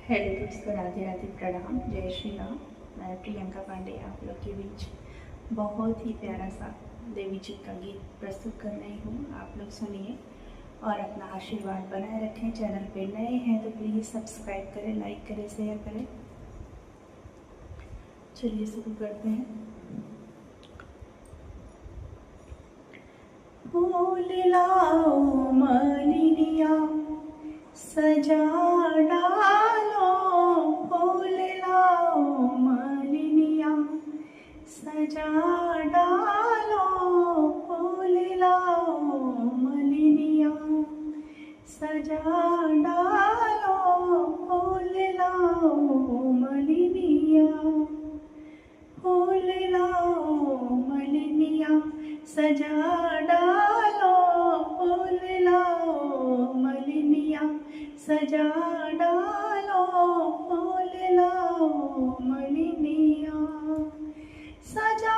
Hello दोस्तों, राधे राधे, प्रणाम, जय श्री राम। मैं प्रियंका पांडे आप लोग के बीच बहुत ही प्यारा सा देवी जी का गीत प्रस्तुत कर रही हूँ। आप लोग सुनिए और अपना आशीर्वाद बनाए रखें। चैनल पे नए हैं तो प्लीज़ सब्सक्राइब करें, लाइक करें, शेयर करें। चलिए शुरू करते हैं। फूल लाओ मालिनिया सजा डालो, फूल लाओ मालिनिया सजा डालो, फूल लाओ मालिनिया सजा डालो, फूल लाओ मालिनिया, फूल लाओ मालिनिया सजा डालो, फूल लाओ मालिनिया सजा डालो, फूल लाओ मालिनिया सजा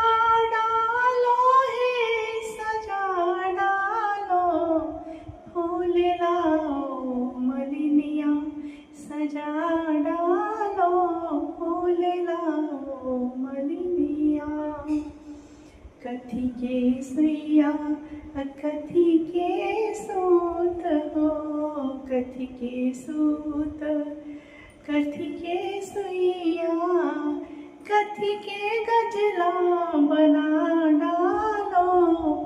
डालो, है सजा डालो, फूल लाओ मालिनिया सजा डालो, फूल लाओ मालिनिया। कथी के सुइया कथी के सूत हो, कथी के सूत कथी के सुइया, कथी के गजला बना डालो,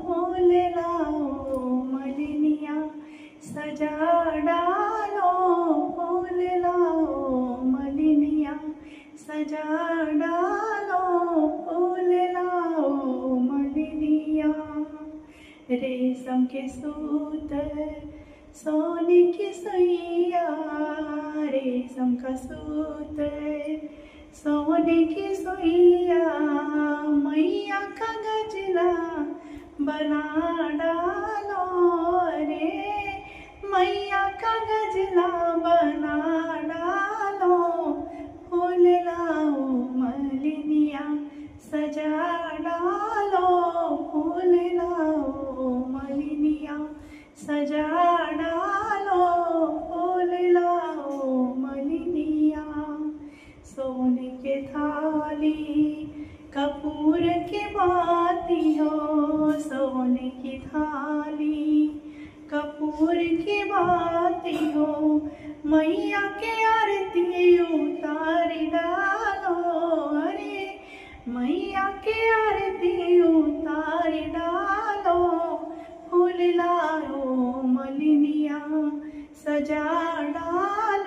फूल लाओ मालिनिया सजा डालो, फूल लाओ मालिनिया सजा डालो, फूल लाओ मालिनिया। रेशम के सूत सोने की सुइया, रेशम का सूत सोने की सुइया, मैया का गजला बना डालो रे, मैया का गजला बना डालो, फूल लाओ मालिनिया सजा डालो, फूल लाओ मालिनिया सजा डालो, फूल लाओ मालिनिया। सोने के थाली कपूर की बाती हो, सोने की थाली कपूर की बाती हो, मैया के आरती उतार डालो, अरे मैया के आरती उतार डालो, फूल लाओ मालिनिया सजा डालो।